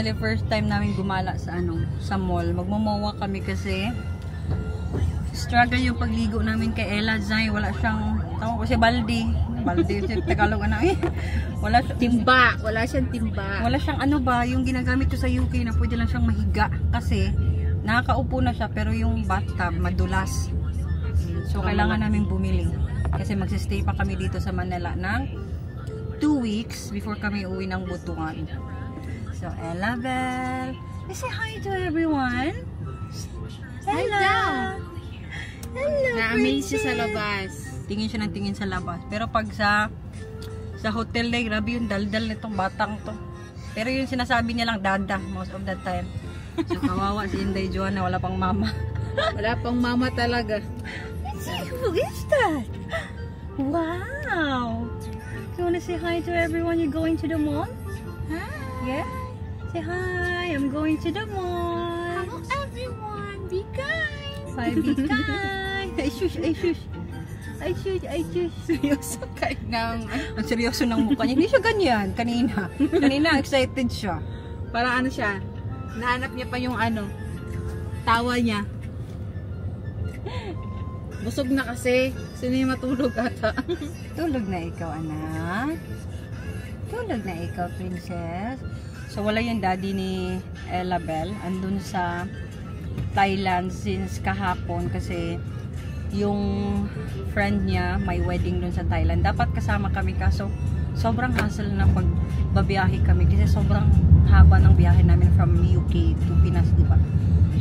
finally first time namin gumala sa sa mall. Magmomowa kami kasi struggle yung pagligo namin kay Ella Zay. Wala siyang, tawag ko si Baldi sa Tagalog wala siyang timba, wala siyang timba. Wala siyang yung ginagamit ko sa UK na pwede lang siyang mahiga kasi nakakaupo na siya pero yung bathtub madulas. So kailangan namin bumili kasi magsistay pa kami dito sa Manila ng 2 weeks before kami uwi ng Butuan. So, Ella Bell, say hi to everyone. Hello. Hello, Na-amaze siya sa labas. Tingin siya ng tingin sa labas. Pero pag sa hotel na, grabe yung daldal nitong batang to. Pero yung sinasabi niya lang, dada, most of the time. So, kawawa si Inday Joanna, wala pang mama. Wala pang mama talaga. Who is that? Wow. You wanna say hi to everyone? You're going to the mall? Hi. Yeah? Say hi. I'm going to the mall. Hello everyone. Be kind. Hi, be kind. Ay, shush, ay, shush. Ay, shush, ay, shush. Seryoso kayo ng... Ang seryoso ng mukha niya. Hindi siya ganyan. Kanina excited siya. Para siya. Nahanap niya pa yung tawa niya. Busog na kasi. Sino yung matulog ata? Tulog na ikaw, anak. Tulog na ikaw, princess. So, wala yung daddy ni Ella Bell. Andun sa Thailand since kahapon kasi yung friend niya may wedding dun sa Thailand. Dapat kasama kami kaso sobrang hassle na pag babiyahe kami kasi sobrang haba ng biyahe namin from UK to Pinas, diba?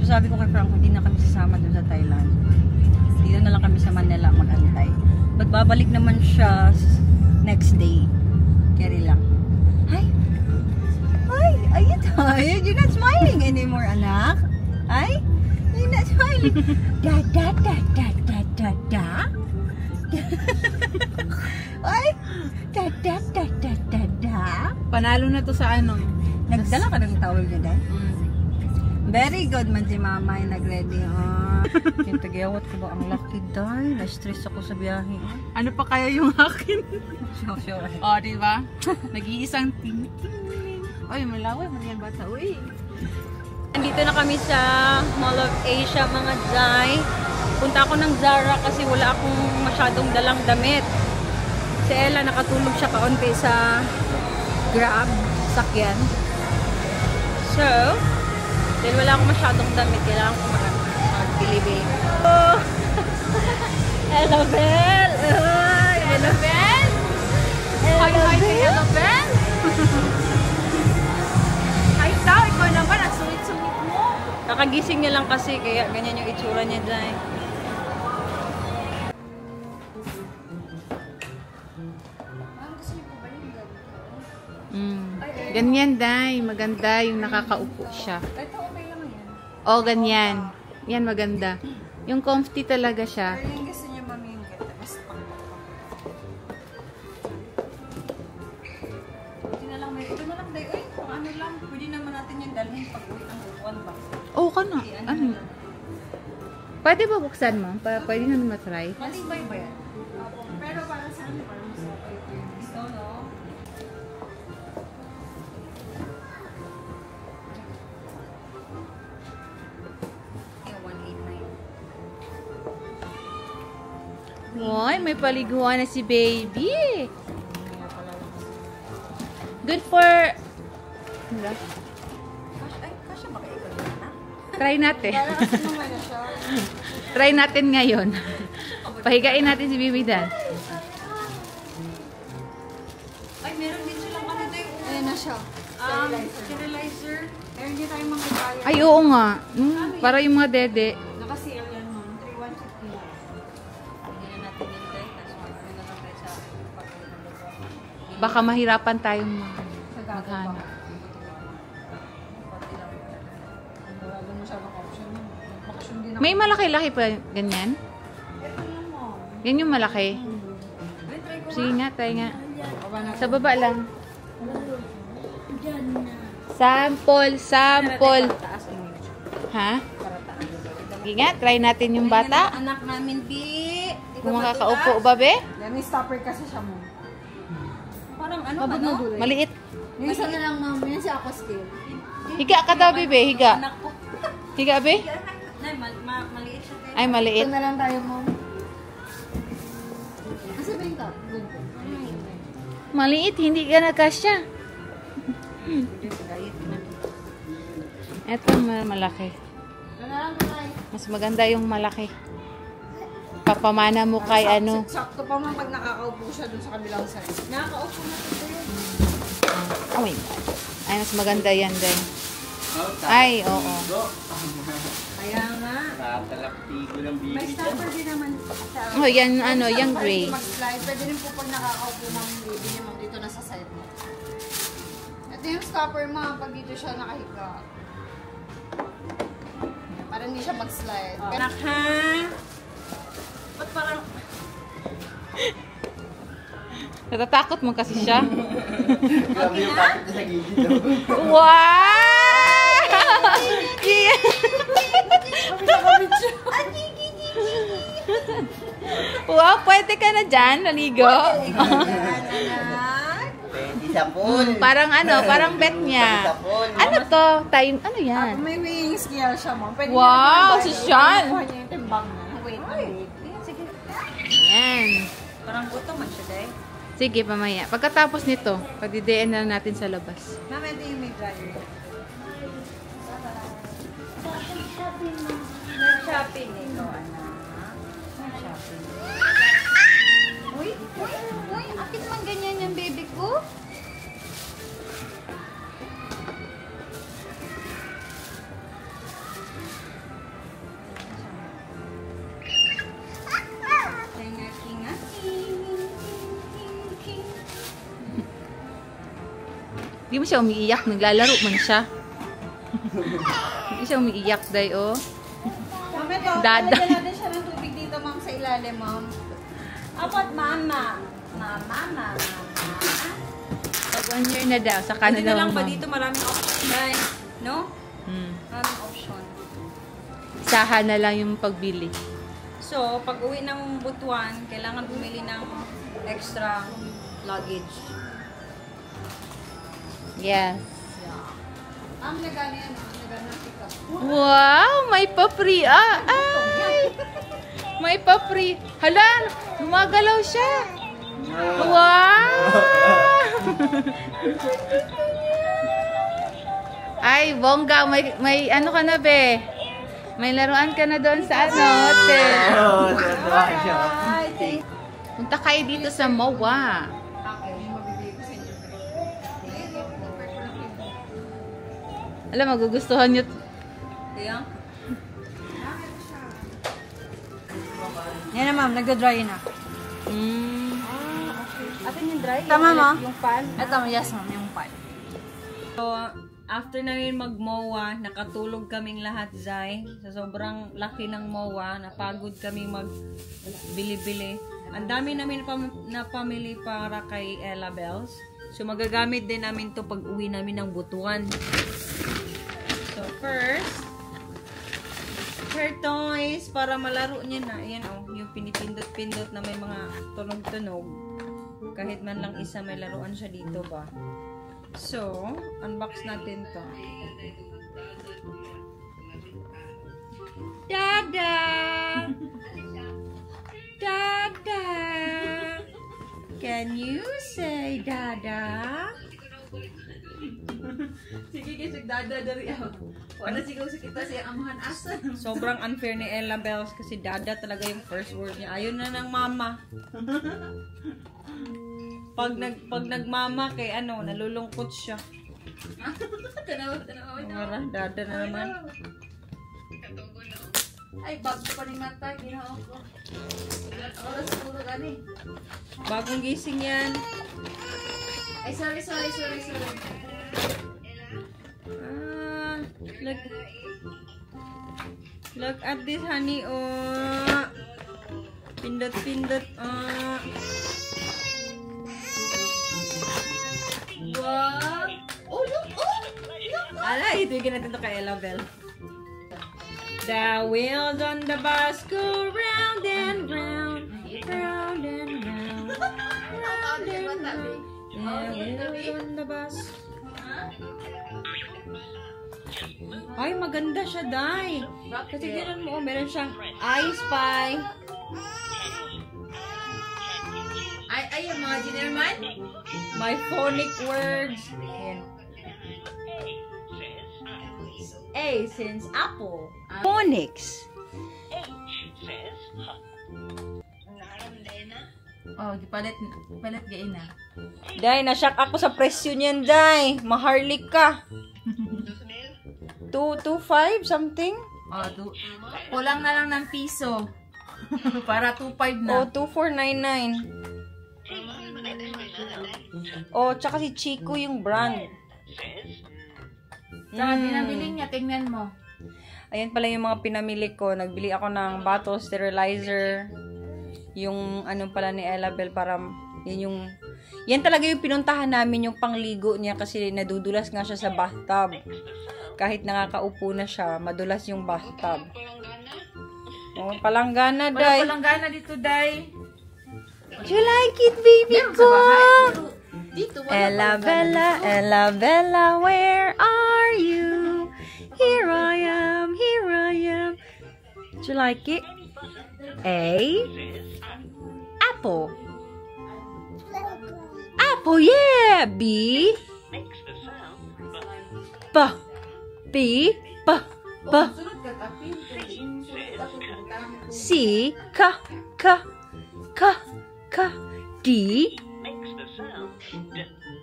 So, sabi ko kay Frank, hindi na kami sasama dun sa Thailand. Dito na lang kami sa Manila mag-antay. Magbabalik naman siya next day. Carry lang. Hi! Hi! Are you tired? You're not smiling anymore, anak. Hi? You're not smiling. Da da da da da da da. Ay! Da da da da da da. Panalo na to sa Nagdala ka ng towel niya, Day? Very good man si mama yung nag-ready. Yung tagayawat ko ba ang lucky, Day? Na-stress ako sa biyahe. Ano pa kaya yung akin? Sure. O, diba? Nag-iisang ting. Oy, malaway. Manyan bata. Uy. Nandito na kami sa Mall of Asia, mga Day. Punta ako ng Zara kasi wala akong masyadong dalang damit. Si Ella, nakatulog siya kaunti sa Grab, sakyan. So, dahil wala akong masyadong damit, kailangan ko magbili-bili. Oh! Ella Bell! Ella Bell? Hi, Ella Bell? Hi, tao. Ikaw naman. Ang sungit-sungit mo. Nakagising niya lang kasi, kaya ganyan yung itsura niya dyan. Ganyan, Day. Maganda yung nakakaupo siya. Ito okay lang yan. O, ganyan. Yan, maganda. Yung comfy talaga siya. Pero yung gusto niya, mami, yung ganda. Mas Pwede na lang, may ito na lang, Day. Uy, kung ano lang, pwede naman natin yung dalhin pag-uwi ng buwan ba? Oo ka na. Ano? Pwede ba buksan mo? Pwede naman matry. Matibay ba yan? Pero para sa ano, para mas okay. Gusto, no? Hoy, may paliguan na si baby. Good for... Kasya ba kayo na? Try natin. Try natin ngayon. Pahigain natin si baby Dan. Ay, meron din silang ano din. Ayan na siya. Sterilizer. Meron din tayong mga kaya. Ay, oo nga. Para yung mga dede. Nakasiyaw yan, ma'am. 3,150 lang. Hindi na natin yun, guys. Tapos ano na lang tayo sa pag-uwi. Baka mahirapan tayong maghanap. May malaki-laki pa ganyan? Yan yung malaki. Sige nga, try nga. Sa baba lang. Sample, sample. Ha? Sige nga, try natin yung bata. Anak namin, Bi. Kung makakaupo ba, be? May stopper kasi siya mo. Parang ano ba, no? Maliit. Isa na lang, ma'am. Yan si Aqua Scale. Higa ka daw, bebe. Higa. Anak ko. Higa, be. Nay, maliit siya. Ay, maliit. Ito na lang tayo, mom. Asa ba yung cup? Maliit, hindi ka nagkasya. Ito, malaki. Ito na lang tayo. Mas maganda yung malaki. Papamana mo kay ano. Sakto pa man pag nakakaupo siya dun sa kabilang side. Nakakaupo na ito yun. Oh my God. Ay, mas maganda yan din. Ay, oo. Kaya nga. Tatalaktigo ng May baby. stopper din naman sa... Oh, yan, ano, yung gray. Mag-slide. Pwede rin po pag nakakaupo ng baby niya, ma'am, dito na sa side mo. Ito yung stopper, ma'am, pag dito siya nakahiga. Para hindi siya mag-slide. Anak ha? Ba't parang... Natatakot mo kasi siya. Grabe yung kapit na sa gilid. Wow! Yeah. Wow, pwede ka na dyan, naligo. Pwede sa pool. Parang ano, parang bet niya. Ano to? Time, ano yan? May weighing scale siya, ma'am. Pwede Wow, niya si Sean. Kuha niya yung timbang niya. Wait, wait. Sige. Yan. Parang gutom man siya, day. Sige, pamaya. Pagkatapos nito, pagdidiin na natin sa labas. Ma'am, ito yung may dryer. Nag-shopping ito, anak. Nag-shopping. Uy, akit man ganyan yung baby ko. Hindi mo siya umiiyak, naglalaro man siya. Hindi siya umiiyak, day, oh. Ma'am, ito, Dada. lalagyan natin siya ng tubig dito, ma'am, sa ilalim, ma'am. Apat, mama. Mama. Pag 1 year na daw, saka na Pwede daw. na lang ba ma'am. dito maraming option, day? No? Maraming option. Isahan na lang yung pagbili. So, pag uwi ng Butuan, kailangan bumili ng extra luggage. Yes. Ma'am, nagana yan, ma'am. Nagana pick up. Wow! May pa-free. Ay! May pa-free. Hala! Gumagalaw siya. Wow! Ay, bongga. May ano ka na, be? May laruan ka na doon sa ano, hotel. Oo, natuwa siya. Punta kayo dito sa MOA. Alam, magugustuhan nyo. Kaya? Yan na, ma'am. Nagda-dry na. Atin yung dry? Tama, ma'am. Yung pan? Ito, yes, ma'am. Yung pan. So, after namin mag-MOA, nakatulog kaming lahat, Zay. Sa sobrang laki ng MOA, napagod kaming mag-bili-bili. Ang dami namin na pamili para kay Ella Bells. So, magagamit din namin to pag uwi namin ng Butuan. So, first, her toys para malaro niya na. Ayan, oh, yung pinipindot-pindot na may mga tunog-tunog. Kahit man lang isa, may laruan siya dito ba. So, unbox natin to. Dada! Dada! Can you say Dada? Sige, kasi dada dari ako. Wala sigaw sa kita siya amahan asa. Sobrang unfair ni Ella Bells kasi Dada talaga yung first word niya. Ayun na ng mama. Pag nagmama kay ano, nalulungkot siya. Tanaw. Mara, Dada na naman. Ay, bago pa rin mata. Ginawa ko. Oras puro gani. Bagong gising yan. Ay, sorry. Ah, look at this, honey. Oh. Pindot. Oh. Wow! Oh, look! Ala, ituigin natin ito kay Ella Bell. The wheels on the bus go round and round, round and round, round and round. The wheels on the bus. Ay, maganda siya, Day. Kasi ganun mo, meron siyang I Spy. Ay, yung mga Ginerman? My phonic words. Ayan. A since apple. Phonics. Oh, palit gain na. Day, nashock ako sa presyo niyan, Day. Maharlik ka. 225 something? Oh, kulang na lang ng piso. Para 2.5 na. Oh, 2499. Oh, tsaka si Chico yung brand. Saka pinabili niya, tingnan mo. Ayan pala yung mga pinamili ko. Nagbili ako ng bottle sterilizer. Yung ano pala ni Ella Bell para yan talaga yung pinuntahan namin yung pangligo niya kasi nadudulas nga siya sa bathtub. Kahit nakakaupo na siya, madulas yung bathtub. Oh, palanggana, Day. Wala palanggana dito, Day. Do you like it, baby ko? Dito, wala Ella palanggana Bella, dito. Ella Bella, where are you? Here I am, here I am. Do you like it? A. Apple. Apple, yeah. B. B. B. Sunod ka, kapin. C. K. D.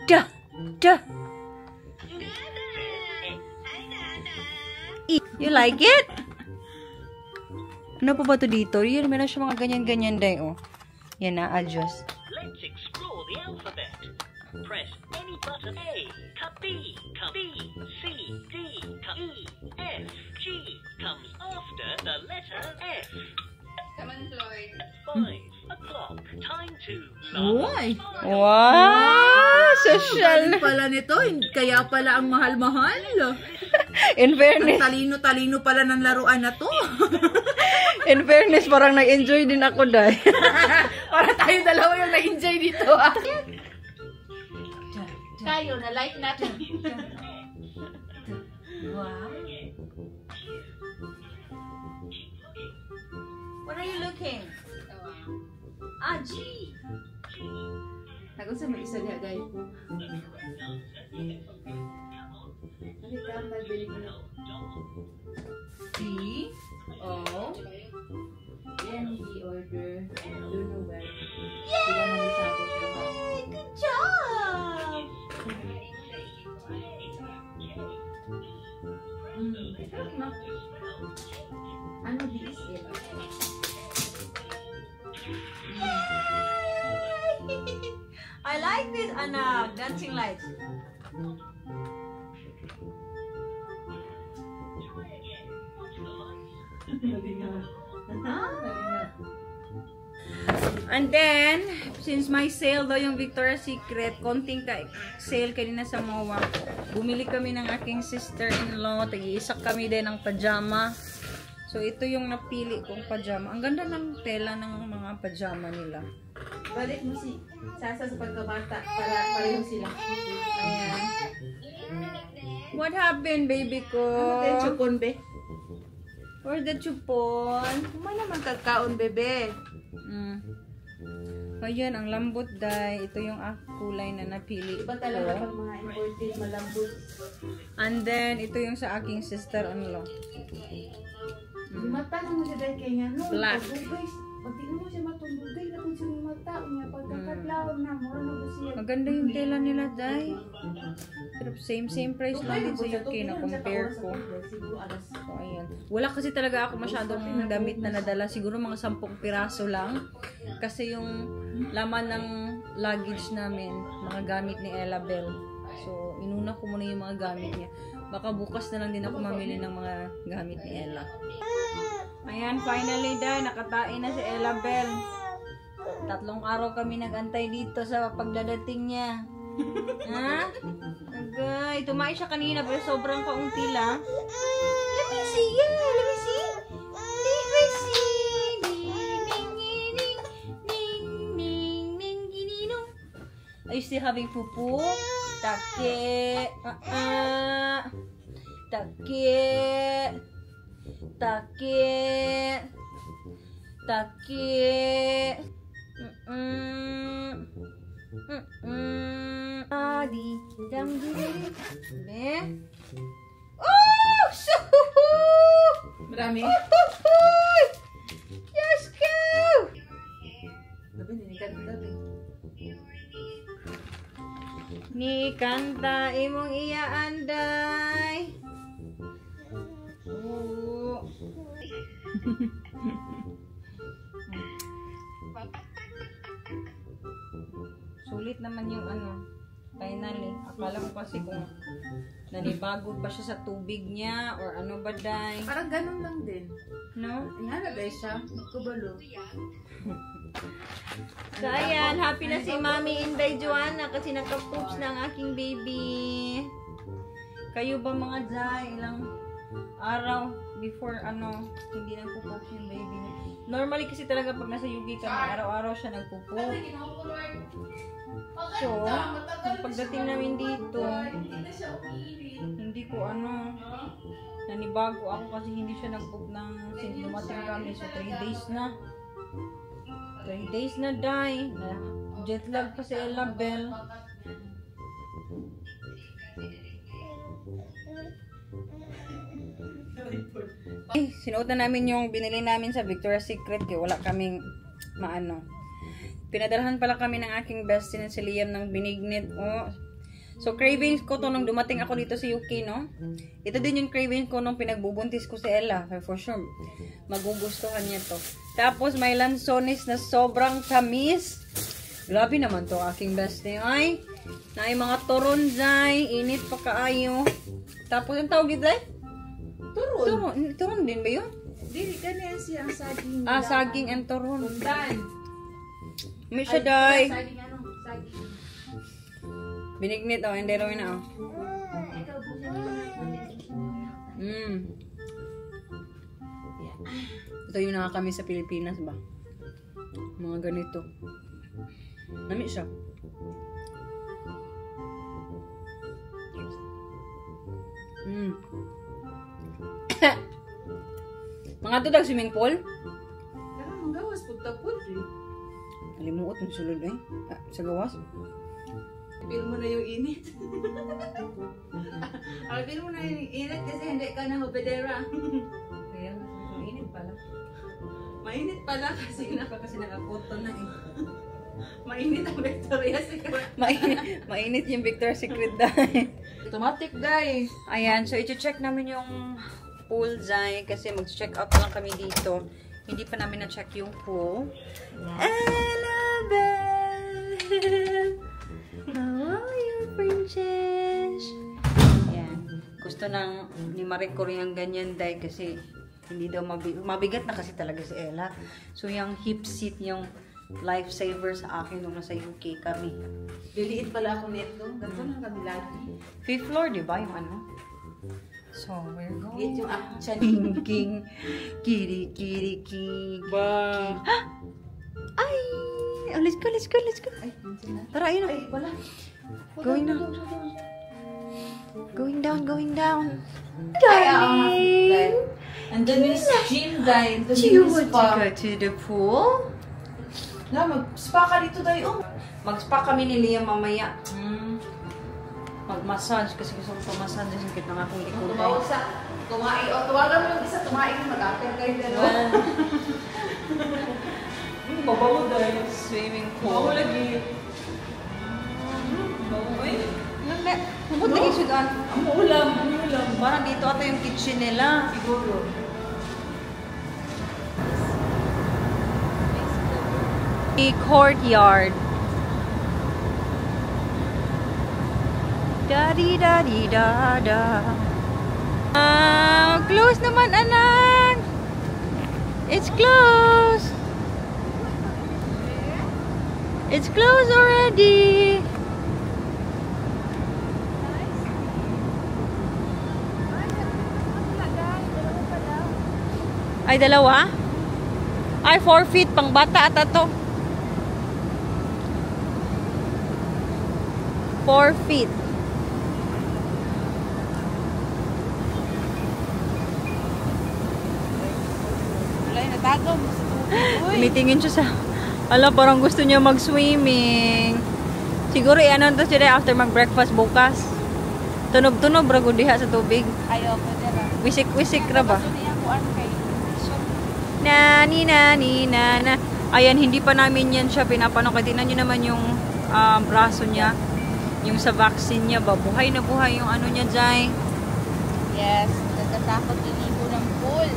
D. E. You like it? Ano pa ba to dito? Yun, meron siya mga ganyan-ganyan day, oh. Yan na, adjust. Let's explore the alphabet. Press any button. A, B, B, C, D, E, F, G comes after the letter F. Come on, Floyd. 5 o'clock. Time to Uy! Wow! Social. Galing pala nito, kaya pala ang mahal-mahal. In fairness, Talino-talino pala ng laruan na to. in fairness, parang nag-enjoy din ako, day. Para tayo dalawa yung na-enjoy dito. Tayo, na-like natin. Wow. What are you looking? G. Nagusto mo isa niya, guys. T. O. Yan, hindi order. Don't know where. Yay! Good job! Ano this is? I like this, Anna. Dancing lights. And then, since may sale daw yung Victoria's Secret, konting sale kanina sa MOA, bumili kami ng aking sister-in-law. Tag-iisa kami din ng pajama. So, ito yung napili kong pajama. Ang ganda ng tela ng mga pajama nila. Balik mo si Sasa sa pagkabata para pareho sila. Ayan. What happened, baby ko? Ano tayo, chupon, be? Where's the chupon? Kumain naman kagkaon, bebe. Ayan, ang lambot, day. Ito yung kulay na napili Iba talaga ko. pag mga imported, malambot. And then, ito yung sa aking sister-in-law. Mata na mo siya dahil kaya nga, no, Black. guys, pag tingnan mo siya matundugay na kung siya mata, niya pagkakadlaw na, mura na ba siya. Maganda yung tela nila, day. Pero same price lang din sa UK na compare ko. Siguro alas. So, ayan. Wala kasi talaga ako masyadong damit na nadala. Siguro mga 10 piraso lang. Kasi yung laman ng luggage namin, mga gamit ni Ella Bell. So, inuna ko muna yung mga gamit niya. Baka bukas na lang din ako mamili ng mga gamit ni Ella. Ayan, finally dahil nakatain na si Ella Bell. 3 araw kami nag-antay dito sa pagdadating niya. Ha? Agay, tumain siya kanina pero sobrang kaunti lang. Let me see, yeah, let me see. Let me see. Are you still having pupu? Take. Taki. Taki. Taki. Adi. Dam dili. Be. Oh! Marami. Yes, go! Labi, ninikat ko labi. Ni kanta imong iya anday. Oh. Sulit naman yung ano. Finally, akala ko kasi kung nanibagod ba siya sa tubig niya or ano ba day. Parang ganun lang din. No? Inalagay siya. Kubalo. So ayan, happy na si Mami Inday Joanna kasi nakapoops na ang aking baby. Kayo ba mga Jai, ilang araw before ano, hindi nagpo-poops yung baby? Normally kasi talaga pag nasa UK kami, araw-araw siya nagpo-poop. So, nung pagdating namin dito, hindi ko ano, nanibago ako kasi hindi siya nag-poop ng since dumating kami. So, 3 days na. 3 days na, Day. Jet lag pa si Ella Bell. Sinuot na namin yung binili namin sa Victoria's Secret. Kaya wala kaming maano. Pinadalhan pala kami ng aking bestie na si Liam ng binignit. Oh. So, cravings ko to nung dumating ako dito sa UK, no? Ito din yung cravings ko nung pinagbubuntis ko si Ella. For sure, magugustuhan niya to. Tapos, may lansones na sobrang tamis. Grabe naman to aking bestie. Ay, na mga turon, Zay. Init pa kaayo. Tapos, ang tawag ito, Zay? Turon. Turon din ba yun? Dili, ganyan siya ang saging. Ah, saging and turon. Bundan. May siya, Day. Saging ano? Saging. Binignit, oh. Hindi rin na, oh. Ito yung nakakami sa Pilipinas ba? Mga ganito. Nami siya. Mga tudag swimming pool? Pero manggawas po tapos eh. Alimuot ng sulod eh. Ah, sa gawas? Feel mo na yung init. Feel mo na yung init kasi hindi ka na hobedera. Kaya, mainit pala. Mainit pala kasi Kasi nakakoton na eh. mainit ang Victoria's Secret. Mainit yung Victoria's Secret dahil. Automatic guys. Ayan, so i-check namin yung pool dahil kasi mag-check out lang kami dito. Hindi pa namin na-check yung pool. Annabelle! How are you, princess? Ayan. Gusto ni Marie Corey ang ganyan dahil kasi hindi daw mabigat na kasi talaga si Ella. So yung hip seat, yung lifesaver sa akin nung nasa UK kami. Liliit pala ako nito. Ganito lang kami lagi. 5th floor, di ba? Yung ano? So, we're going. Liit yung action. King, kitty, kitty, king. Ba. Ay! Oh, let's go, let's go, let's go. Ay, minsan na. Tara, ayun na. Ay, wala. Going down. Going down, going down. Ay, Darling! andun yung gym, guys. Do you want to go to the pool? Na, mag-spa ka dito, tayo. Mag-spa kami ni Liam mamaya. Mag-massage kasi gusto ko pa-massage. Sakit ng akong likod. Tumawag sa, tuwagan mo yung isa, tumain yung mag-apel kayo dalawa. Mabaho dahil swimming pool. lagi. Hindi. Mabot lagi sudan. Ang ulam. Parang dito ata yung kitchen nila. Siguro. The courtyard. Da-di-da-di-da-da. Close naman, anak. It's close. It's close already. Ay, dalawa? Ay, 4 feet. Pang bata ata to. 4 feet. Tumitingin siya sa... Ala, parang gusto niya mag-swimming. Siguro, ano to siya after mag-breakfast bukas. Tunog-tunog, brago diha sa tubig. Ayaw ko dira. Wisik-wisik ra ba? Gusto niya kuan kay. Na. Ayan, hindi pa namin yan siya pinapano. Kaya tingnan nyo naman yung braso niya. Yung sa vaccine niya ba. Buhay na buhay yung ano niya, Jai. Yes, natatakot iligo ng pool.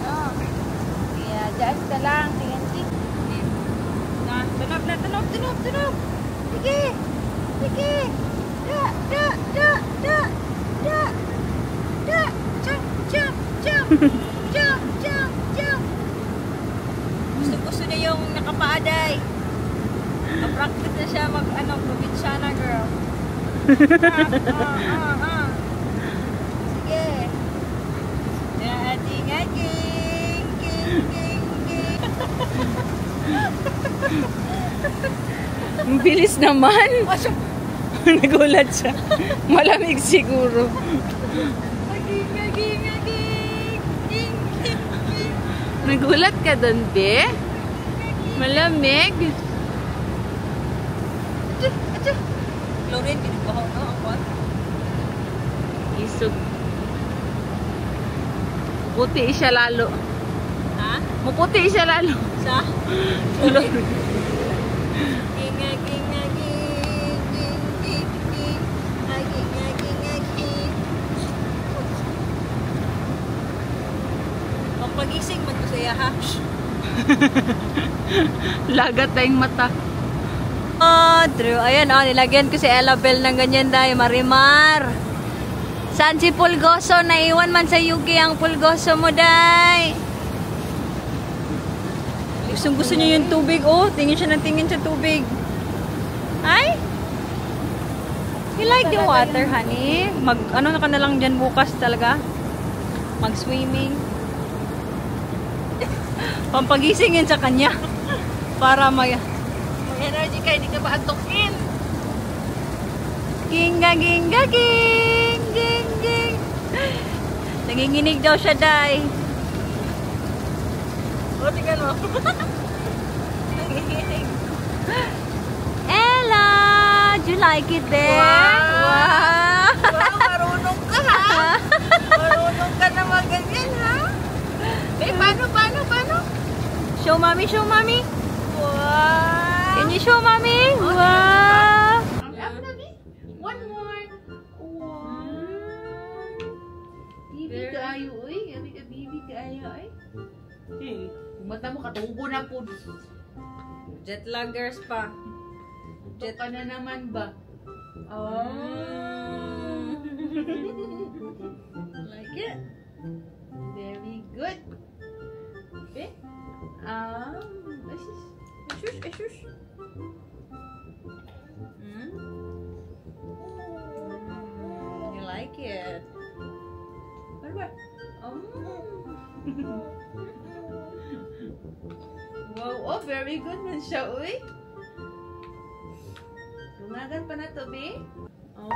No. Kaya dyan ka lang, tingnan. Tunog. Sige. Da. Jump. Gusto niya yung nakapaaday. Na-practice na siya probinsyana girl. Sige. Ang bilis naman. Nagulat siya. Malamig siguro. Nagulat ka doon, be? Malamig. Lauren, pinagbahaw na ang kwan. Isog. Puti siya lalo. Ha? Maputi siya lalo. Sa? Pagising man ko saya ha. Lagat na yung mata. Oh, true. Ayan, nilagyan ko si Ella Bell ng ganyan dahil Marimar. Saan si Pulgoso? Naiwan man sa Yuki ang Pulgoso mo, day. Gusto niya yung tubig. Oh, tingin siya sa tubig. Ay? You like the water, honey? Ano na ka na lang dyan bukas talaga? Mag-swimming. Pampagising yun sa kanya. Para may energy ka, hindi ka ba antokin? Ging. Nanginginig daw siya, day. O, tingnan mo. Nanginginig. Ella! Do you like it there? Wow! Marunong ka, ha? Marunong ka na maganyan, ha? Eh, paano? Show mommy. Wow! Can you show mommy? Wow! One more. Wow. Bibi kaayo, oy. Bibi kaayo, oy. Mata mo katubo na po. Jet laggers pa. Jet ka na naman ba? Oh. Like it? Very good. Okay. Shush. You like it? What? Wow, very good man siya, uy. Lumagan pa na to, be? Oh.